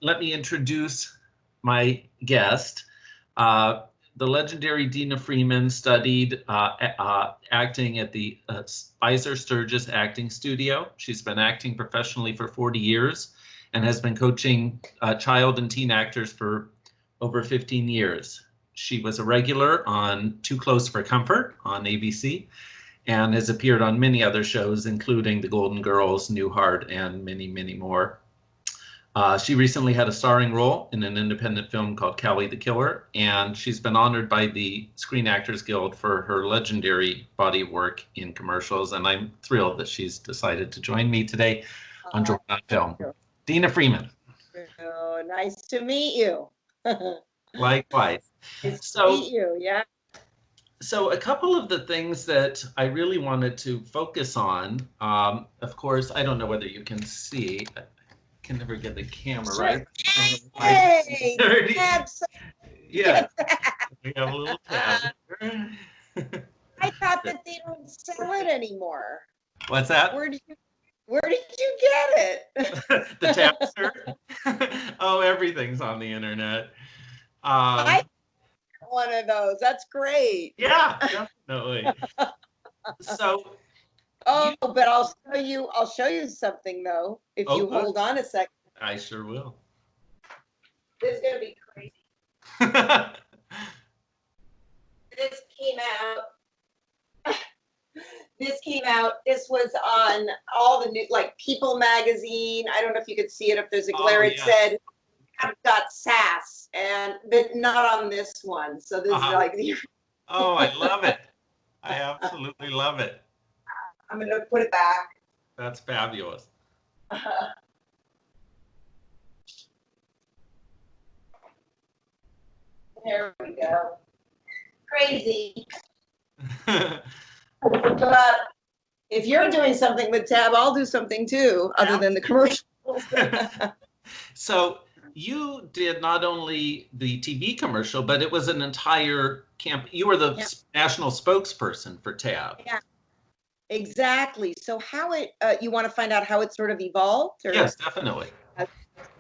let me introduce my guest. The legendary Deena Freeman studied acting at the Spicer Sturgis Acting Studio. She's been acting professionally for 40 years and has been coaching child and teen actors for over 15 years. She was a regular on Too Close for Comfort on ABC and has appeared on many other shows, including The Golden Girls, Newhart, and many, many more. She recently had a starring role in an independent film called Callie the Killer, and she's been honored by the Screen Actors Guild for her legendary body of work in commercials, and I'm thrilled that she's decided to join me today on Jordan Film. Deena Freeman. Oh, nice to meet you. Likewise. Nice to meet you, yeah. So a couple of the things that I really wanted to focus on, of course, I don't know whether you can see, can never get the camera sure. right. Hey, yeah, we have a little tab. I thought that they don't sell it anymore. What's that? Where did you get it? The tab, sir? Oh, everything's on the internet. I one of those. That's great. Yeah, definitely. So. Oh, but I'll show you something though. If you hold on a second. I sure will. This is gonna be crazy. This came out. This was on all the new, like People magazine. I don't know if you could see it up. There's a glare. It said, "I've got sass," but not on this one. So this is like the. Oh, I love it. I absolutely love it. I'm going to put it back. That's fabulous. There we go. Crazy. But if you're doing something with Tab, I'll do something too, other than the commercials. So you did not only the TV commercial, but it was an entire camp. You were the national spokesperson for Tab. Yeah. Exactly. So how it, you want to find out how it sort of evolved? Or? Yes, definitely.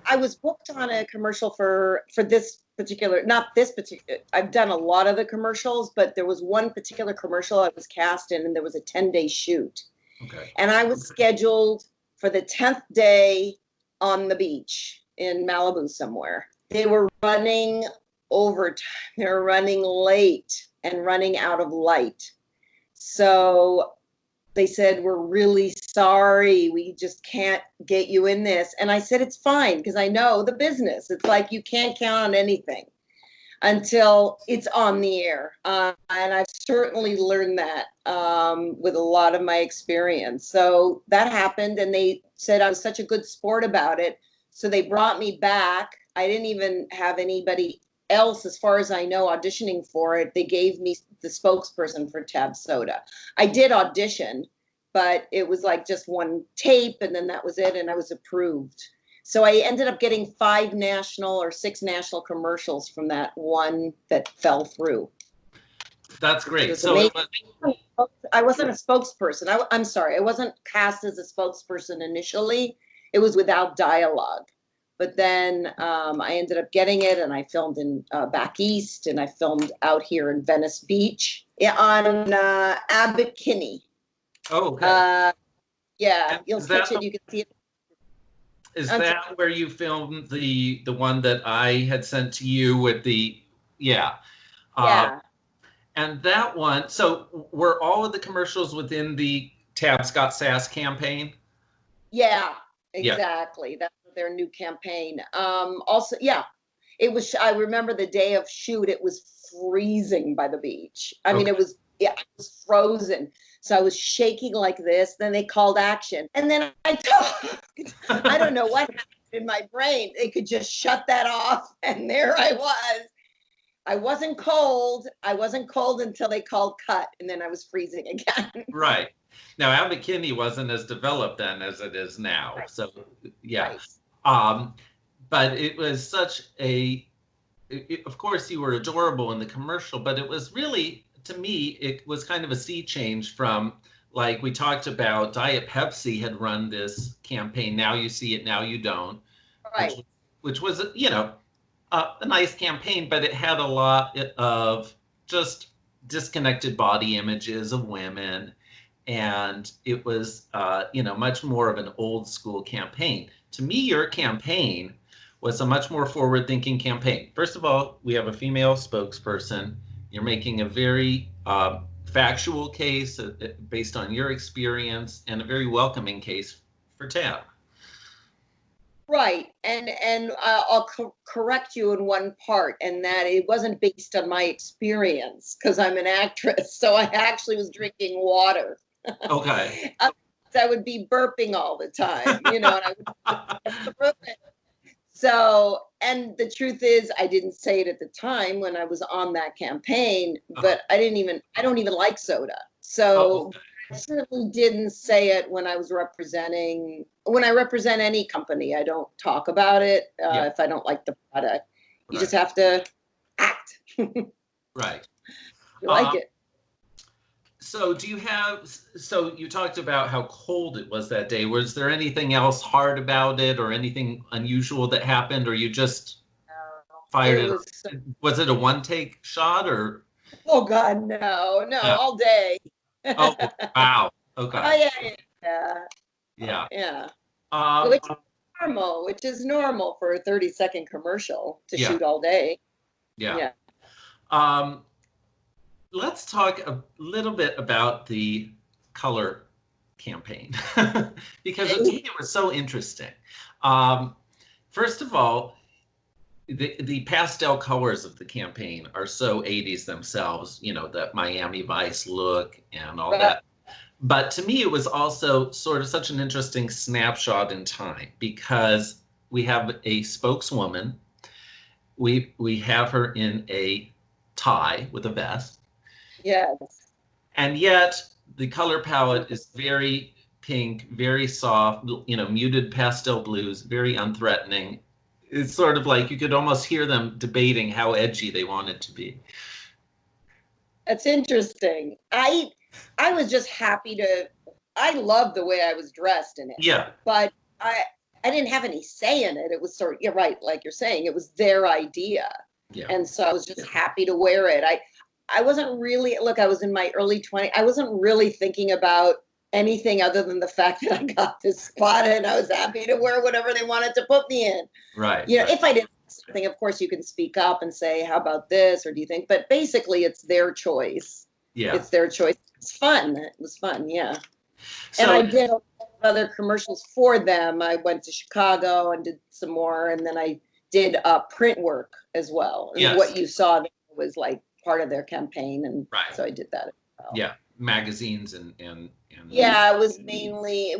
I was booked on a commercial for this particular, not this particular, I've done a lot of the commercials, but there was one particular commercial I was cast in, and there was a 10-day shoot. Okay. And I was scheduled for the 10th day on the beach in Malibu somewhere. They were running overtime. They were running late and running out of light. So they said, "We're really sorry. We just can't get you in this." And I said, "It's fine," because I know the business. It's like you can't count on anything until it's on the air. And I've certainly learned that with a lot of my experience. So that happened, and they said I was such a good sport about it. So they brought me back. I didn't even have anybody else, as far as I know, auditioning for it. They gave me the spokesperson for Tab Soda. I did audition, but it was like just one tape, and then that was it, and I was approved. So I ended up getting 5 national or 6 national commercials from that one that fell through. That's great. So I wasn't a spokesperson. I'm sorry, I wasn't cast as a spokesperson initially. It was without dialogue. But then I ended up getting it, and I filmed in back east, and I filmed out here in Venice Beach on Abbot Kinney. Oh, okay. Yeah, you'll catch it. You can see it. Is that where you filmed the one that I had sent to you with the yeah? And that one. So were all of the commercials within the Tab Scott Sass campaign? Yeah, exactly. Yeah. That's their new campaign. Also, yeah, it was. I remember the day of shoot. It was freezing by the beach. I mean, it was. Yeah, it was frozen. So I was shaking like this. Then they called action, and then I don't know what happened in my brain. They could just shut that off, and there I was. I wasn't cold. I wasn't cold until they called cut, and then I was freezing again. Right. Now, Abbot Kinney wasn't as developed then as it is now. Right. So, yeah. Right. But it was such a, of course, you were adorable in the commercial, but it was really, to me, it was kind of a sea change from, like we talked about, Diet Pepsi had run this campaign, Now You See It, Now You Don't, right. which was, a nice campaign, but it had a lot of just disconnected body images of women. And it was, much more of an old school campaign. To me, your campaign was a much more forward thinking campaign. First of all, we have a female spokesperson. You're making a very factual case based on your experience, and a very welcoming case for TAB. Right. And I'll correct you in one part, and that it wasn't based on my experience, because I'm an actress. So I actually was drinking water. Okay. I would be burping all the time, and I would. So, and the truth is, I didn't say it at the time when I was on that campaign, but I don't even like soda. So I certainly didn't say it when I represent any company. I don't talk about it if I don't like the product. You just have to act. Right. You like it. So so you talked about how cold it was that day. Was there anything else hard about it, or anything unusual that happened, or you just fired it? Was it a one-take shot, or? Oh God, no, all day. Oh, wow. Okay. Oh yeah. Which is normal for a 30-second commercial to shoot all day. Yeah. Let's talk a little bit about the color campaign, because to me it was so interesting. First of all, the pastel colors of the campaign are so 80s themselves, that Miami Vice look and all that. But to me, it was also sort of such an interesting snapshot in time, because we have a spokeswoman. We have her in a tie with a vest. Yes. And yet the color palette is very pink, very soft, muted pastel blues, very unthreatening. It's sort of like you could almost hear them debating how edgy they wanted to be. That's interesting. I was just happy I loved the way I was dressed in it. Yeah. But I didn't have any say in it. It was you're right, like you're saying, it was their idea. Yeah. And so I was just happy to wear it. I wasn't really, I was in my early 20s. I wasn't really thinking about anything other than the fact that I got this spot, and I was happy to wear whatever they wanted to put me in. Right. If I did something, of course, you can speak up and say, how about this? Or do you think? But basically, it's their choice. Yeah. It's their choice. It's fun. It was fun. Yeah. So, and I did other commercials for them. I went to Chicago and did some more. And then I did print work as well. And what you saw there was like part of their campaign, and so I did that as well. Yeah, magazines and yeah, it was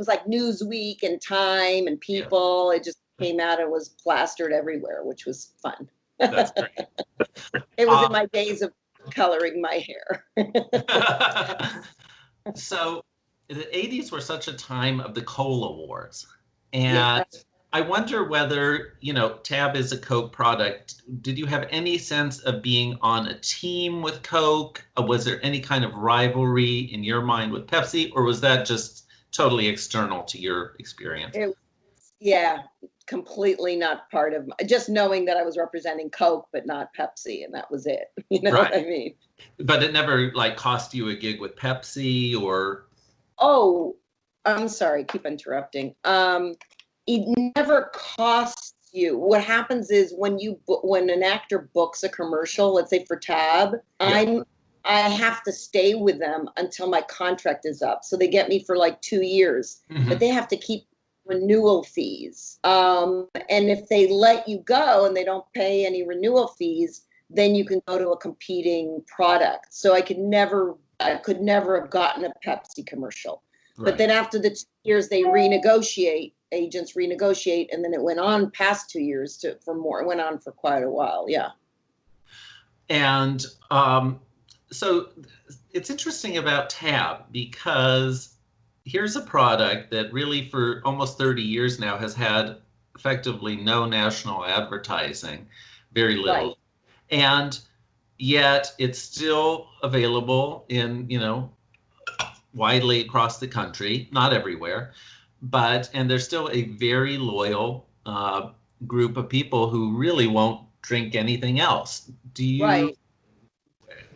like Newsweek and Time and People. It just came out and was plastered everywhere, which was fun. That's great. It was in my days of coloring my hair. So the 80s were such a time of the Cola Wars, and I wonder whether, TAB is a Coke product. Did you have any sense of being on a team with Coke? Was there any kind of rivalry in your mind with Pepsi, or was that just totally external to your experience? Completely not part of just knowing that I was representing Coke, but not Pepsi, and that was it. You know what I mean? But it never cost you a gig with Pepsi, or? Oh, I'm sorry, keep interrupting. It never costs you. What happens is when an actor books a commercial, let's say for TAB, I have to stay with them until my contract is up. So they get me for like 2 years, but they have to keep renewal fees. And if they let you go and they don't pay any renewal fees, then you can go to a competing product. So I could never have gotten a Pepsi commercial. Right. But then after the 2 years, agents renegotiate, and then it went on past 2 years for more. It went on for quite a while, yeah. And so it's interesting about TAB, because here's a product that really for almost 30 years now has had effectively no national advertising, very little. Right. And yet it's still available in, widely across the country, not everywhere, and there's still a very loyal group of people who really won't drink anything else. Right.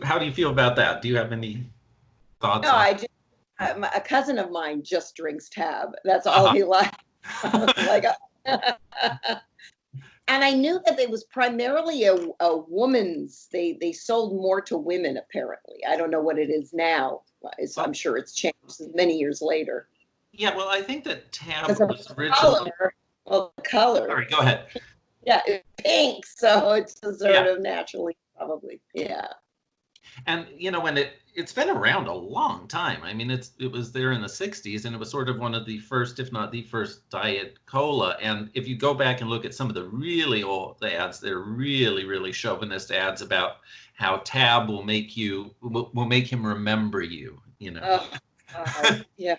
How do you feel about that? Do you have any thoughts No, on? I just, a cousin of mine just drinks Tab. That's all he likes. Like, and I knew that it was primarily a woman's. They sold more to women apparently. I don't know what it is now. I'm sure it's changed many years later. Yeah, well, I think that Tab Because was of originally. the color. Sorry, go ahead. Yeah, it's pink, so it's sort Yeah. of naturally, probably. Yeah. And when it's been around a long time. I mean, it was there in the 60s, and it was sort of one of the first, if not the first, diet cola. And if you go back and look at some of the really old ads, they're really, really chauvinist ads about how Tab will make him remember you. Yeah.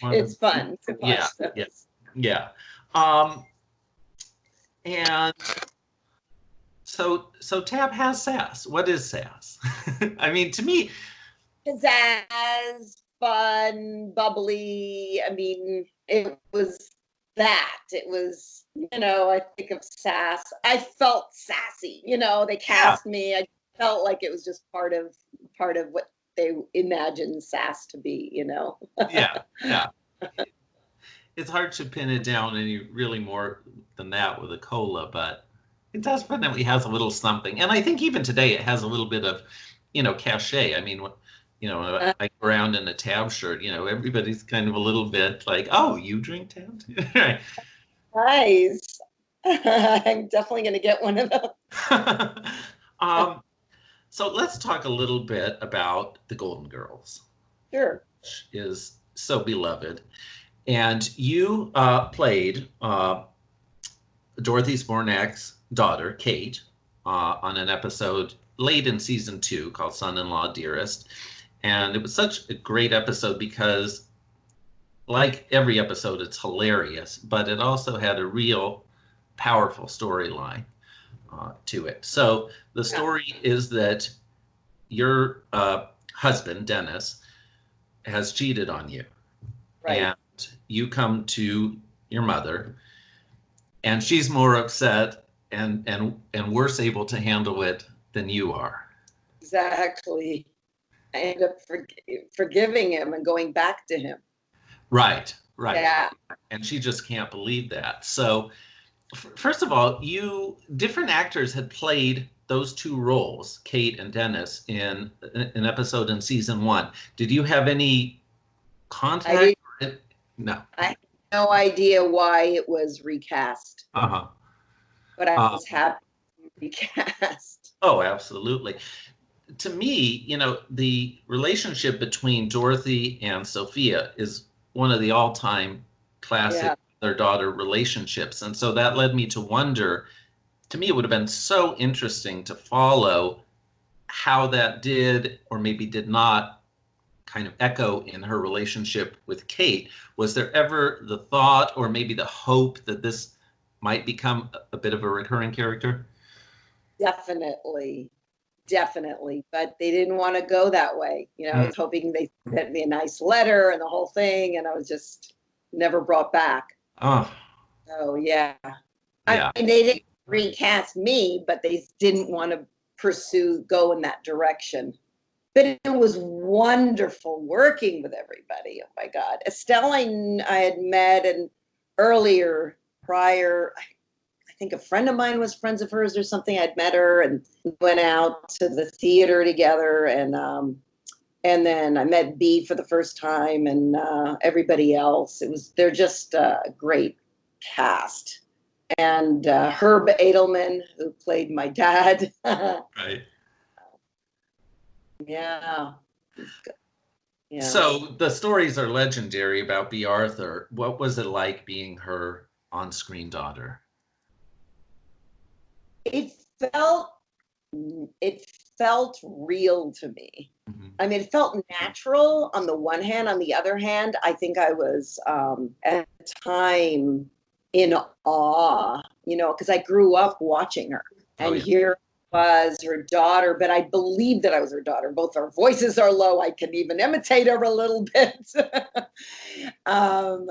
It's fun to watch Yeah, those. yeah, yeah. Um, and so Tab has sass. What is sass? I mean, to me, Pizzazz, fun, bubbly. I mean, it was that. It was, I think of sass. I felt sassy. They yeah, cast me. I felt like it was just part of what they imagined sass to be. yeah, yeah. It's hard to pin it down any really more than that with a cola, but it definitely has a little something. And I think even today it has a little bit of, cachet. I mean, when I go around in a Tab shirt, everybody's kind of a little bit like, oh, you drink Tab? Right. Nice. I'm definitely going to get one of those. um, so let's talk a little bit about the Golden Girls, Sure. which is so beloved. And you played Dorothy Zbornak's daughter, Kate, on an episode late in season 2 called Son-in-Law Dearest. And it was such a great episode because, like every episode, it's hilarious, but it also had a real powerful storyline to it. So the story is that your husband, Dennis, has cheated on you. Right. And you come to your mother, and she's more upset and worse able to handle it than you are. Exactly. I ended up forgiving him and going back to him. Right, right. Yeah. And she just can't believe that. So, first of all, different actors had played those two roles, Kate and Dennis, in an episode in season 1. Did you have any contact? No. I had no idea why it was recast. Uh-huh. But I was happy to be recast. Oh, absolutely. To me, the relationship between Dorothy and Sophia is one of the all-time classic mother-daughter relationships. And so that led me to wonder, to me, it would have been so interesting to follow how that did or maybe did not kind of echo in her relationship with Kate. Was there ever the thought or maybe the hope that this might become a bit of a recurring character? Definitely. But they didn't want to go that way. I was hoping they sent me a nice letter and the whole thing, and I was just never brought back. Oh. So yeah. I mean, they didn't recast me, but they didn't want to go in that direction. But it was wonderful working with everybody. Oh my God. Estelle, I had met and prior, I think a friend of mine was friends of hers or something. I'd met her and we went out to the theater together, and then I met Bea for the first time, and everybody else. They're just a great cast. And Herb Edelman, who played my dad. Right. Yeah. So the stories are legendary about Bea Arthur. What was it like being her on-screen daughter? It felt real to me. Mm-hmm. I mean, it felt natural on the one hand. On the other hand, I think I was at the time in awe, because I grew up watching her and hear was her daughter, but I believed that I was her daughter. Both our voices are low. I can even imitate her a little bit. No,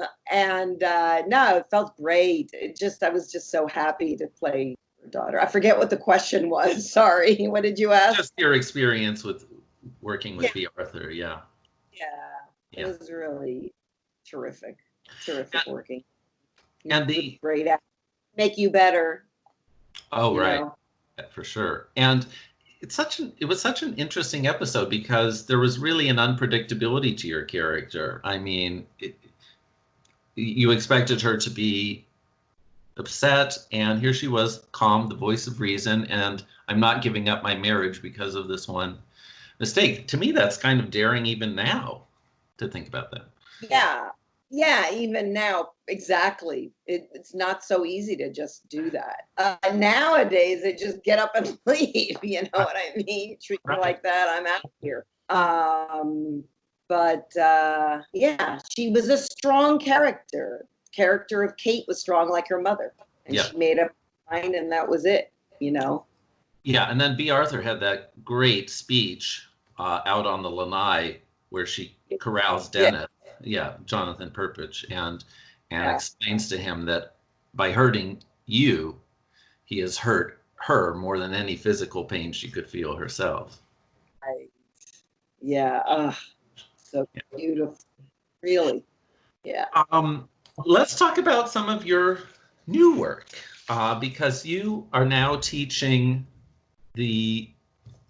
it felt great. I was just so happy to play her daughter. I forget what the question was. Sorry. What did you ask? Just your experience with working with Yeah. B. Arthur. Yeah. It was really terrific. Terrific working. And the great act. Make you better. Oh, right. Know? For sure. And it was such an interesting episode because there was really an unpredictability to your character. I mean, you expected her to be upset, and here she was, calm, the voice of reason, and I'm not giving up my marriage because of this one mistake. To me, that's kind of daring even now to think about that. Yeah, even now, exactly. It's not so easy to just do that. Nowadays, they just get up and leave. You know what I mean? Treat me like that, I'm out of here. Yeah, she was a strong character. Character of Kate was strong like her mother, and she made up her mind, and that was it. You know. Yeah, and then B. Arthur had that great speech out on the lanai where she corrals Dennis. Yeah, Jonathan Perpich, and explains to him that by hurting you, he has hurt her more than any physical pain she could feel herself. Right. Yeah. So beautiful. Really. Yeah. Let's talk about some of your new work because you are now teaching the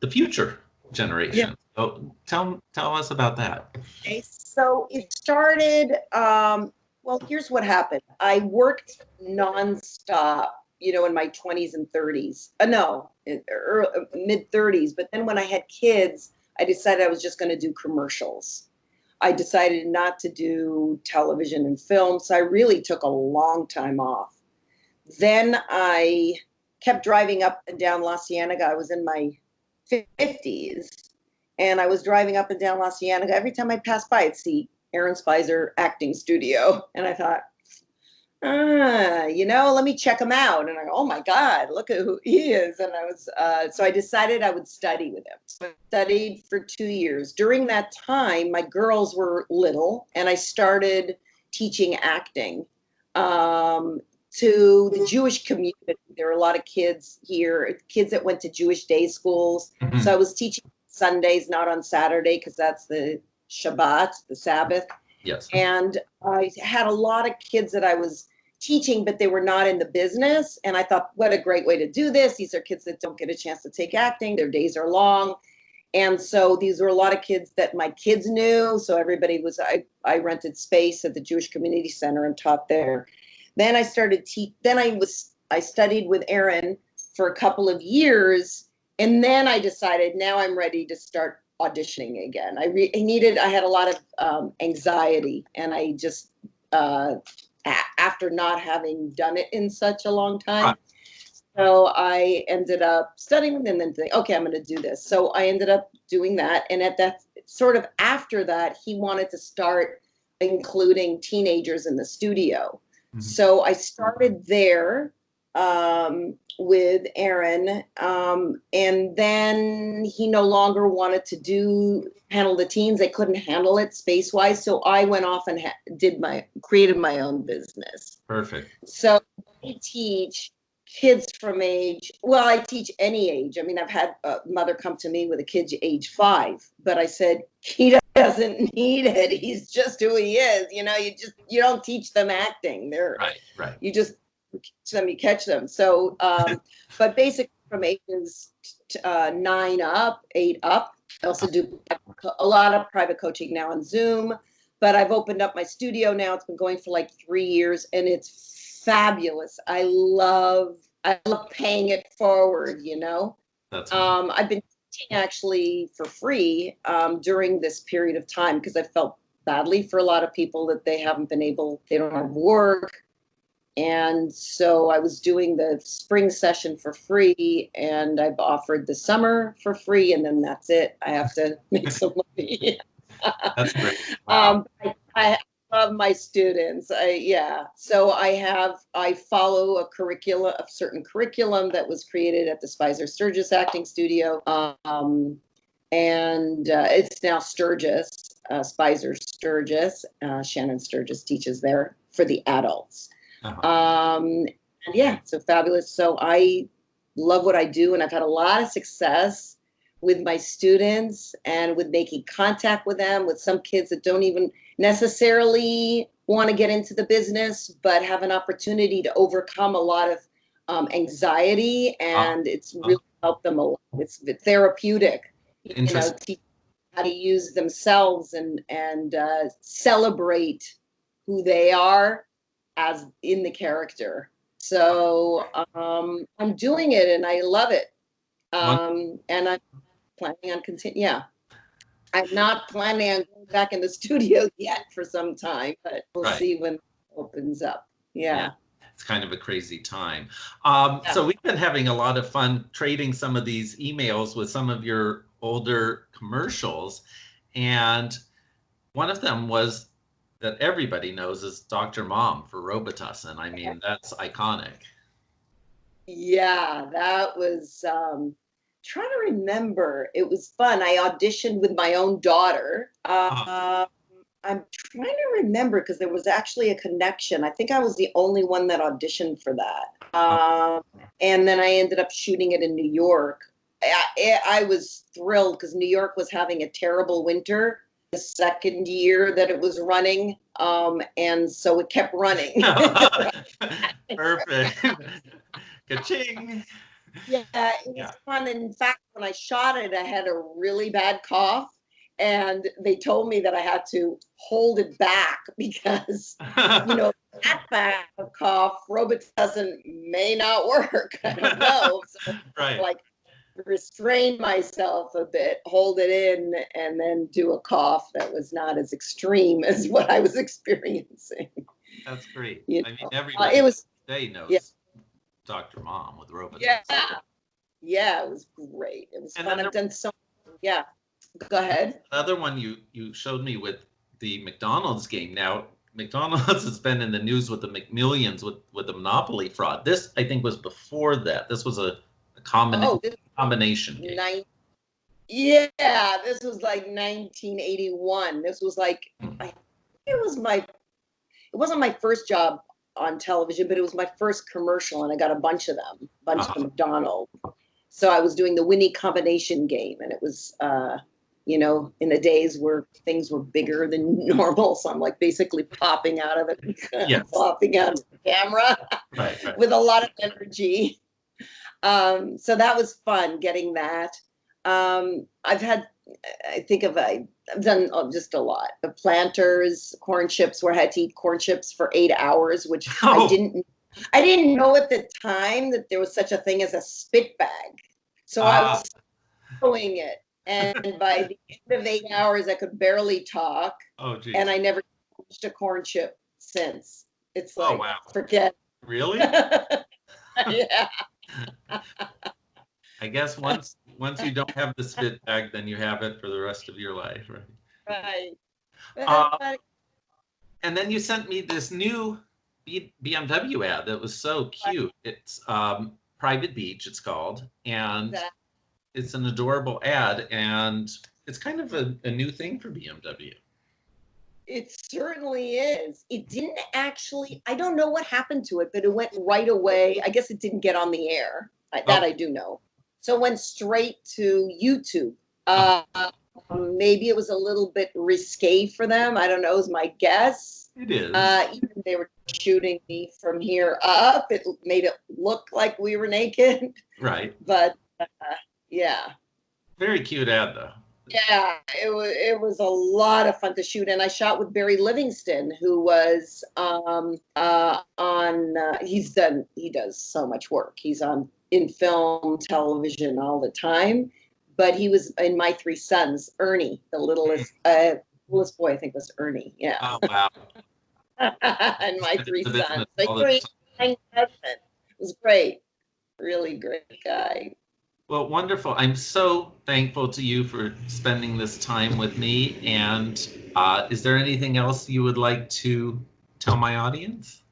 future generation. So tell us about that. Okay, so it started, well, here's what happened. I worked nonstop, in my 20s and 30s. Mid 30s. But then when I had kids, I decided I was just going to do commercials. I decided not to do television and film. So I really took a long time off. Then I kept driving up and down La Cienega. I was in my 50s. And I was driving up and down La Cienega. Every time I passed by, I'd see Aaron Spicer acting studio. And I thought, let me check him out. And I go, oh my God, look at who he is. And so I decided I would study with him. So I studied for 2 years. During that time, my girls were little, and I started teaching acting to the Jewish community. There were a lot of kids here, kids that went to Jewish day schools. Mm-hmm. So I was teaching Sundays, not on Saturday, because that's the Shabbat, the Sabbath. Yes. And I had a lot of kids that I was teaching, but they were not in the business. And I thought, what a great way to do this. These are kids that don't get a chance to take acting. Their days are long. And so these were a lot of kids that my kids knew. So everybody I rented space at the Jewish Community Center and taught there. Then I started I studied with Aaron for a couple of years. And then I decided now I'm ready to start auditioning again. I had a lot of anxiety, and I just, after not having done it in such a long time. So I ended up studying and then thinking, okay, I'm going to do this. So I ended up doing that. And at that sort of after that, he wanted to start including teenagers in the studio. Mm-hmm. So I started there with Aaron, and then he no longer wanted to handle the teens. They couldn't handle it space-wise, so I went off and created my own business. Perfect. So I teach kids from I teach any age. I mean, I've had a mother come to me with a kid age 5, but I said, he doesn't need it. He's just who he is. You don't teach them acting. They're right. You just catch them. So, but basically from ages 9 up, 8 up. I also do a lot of private coaching now on Zoom, but I've opened up my studio now. It's been going for like 3 years, and it's fabulous. I love paying it forward, That's I've been teaching actually for free during this period of time because I felt badly for a lot of people that they don't have work. And so I was doing the spring session for free, and I've offered the summer for free, and then that's it. I have to make some money. That's great. Wow. love my students. Yeah. So I follow a certain curriculum that was created at the Spicer Sturgis Acting Studio. And it's now Sturgis, Spicer Sturgis. Shannon Sturgis teaches there for the adults. And yeah, so fabulous. So I love what I do, and I've had a lot of success with my students and with making contact with them, with some kids that don't even necessarily want to get into the business, but have an opportunity to overcome a lot of anxiety, and it's really helped them a lot. It's therapeutic, you know, teach how to use themselves and celebrate who they are as in the character. So I'm doing it and I love it. And I'm planning on continuing. Yeah, I'm not planning on going back in the studio yet for some time, but we'll see when it opens up. Yeah. It's kind of a crazy time. So we've been having a lot of fun trading some of these emails with some of your older commercials. And one of them was that everybody knows is Dr. Mom for Robitussin. I mean, that's iconic. Yeah, that was trying to remember. It was fun. I auditioned with my own daughter. I'm trying to remember because there was actually a connection. I think I was the only one that auditioned for that. And then I ended up shooting it in New York. I was thrilled because New York was having a terrible winter the second year that it was running. And so it kept running. Perfect. Ka-ching. Yeah, it was fun. In fact, when I shot it, I had a really bad cough. And they told me that I had to hold it back because, you know, that bad of cough, Robitussin may not work. I don't know. So like restrain myself a bit, hold it in, and then do a cough that was not as extreme as what I was experiencing. That's great. You I mean, know, everybody today knows Dr. Mom with Robitussin. Yeah, it was great. It was fun. I've done so. Yeah. Go ahead. Another one you showed me with the McDonald's game. Now, McDonald's has been in the news with the McMillions with the Monopoly fraud. This, I think, was before that. This was a combination game. Yeah, this was like 1981. This was like, it wasn't my first job on television, but it was my first commercial, and I got a bunch of them, of McDonald's. So I was doing the Winnie combination game, and it was, you know, in the days where things were bigger than normal. So I'm like basically popping out of it, popping out of the camera with a lot of energy. So that was fun getting that. I've done just a lot. The Planters, corn chips, where I had to eat corn chips for 8 hours, which I didn't know at the time that there was such a thing as a spit bag. So I was doing it. And by the end of 8 hours, I could barely talk. And I never touched a corn chip since. It's like, forget. Really? Yeah. I guess once you don't have the spit bag, then you have it for the rest of your life, right? And then you sent me this new BMW ad that was so cute. It's Private Beach, it's called, and it's an adorable ad, and it's kind of a new thing for BMW. It certainly is. It didn't actually, I don't know what happened to it, but it went right away. I guess it didn't get on the air. That I do know. So it went straight to YouTube. Maybe it was a little bit risque for them. I don't know, is my guess. It is. Even they were shooting me from here up. It made it look like we were naked. Right. But yeah. Very cute ad, though. Yeah, it was a lot of fun to shoot, and I shot with Barry Livingston, who was he does so much work. He's in film, television all the time, but he was in My Three Sons. Ernie, the littlest boy, I think was Ernie. Yeah. Oh wow. And My Three Sons. It was great. Really great guy. Well, wonderful. I'm so thankful to you for spending this time with me. And is there anything else you would like to tell my audience?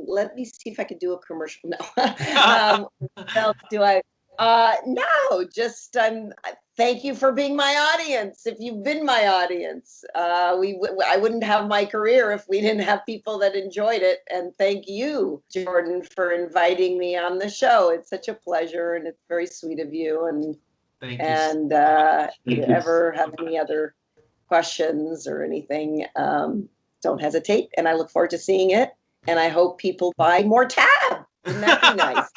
Let me see if I could do a commercial. No. What else do I? No, just thank you for being my audience. If you've been my audience, I wouldn't have my career if we didn't have people that enjoyed it. And thank you, Jordan, for inviting me on the show. It's such a pleasure, and it's very sweet of you. Thank you. And if you ever have any other questions or anything, don't hesitate. And I look forward to seeing it. And I hope people buy more tab. Wouldn't that be nice?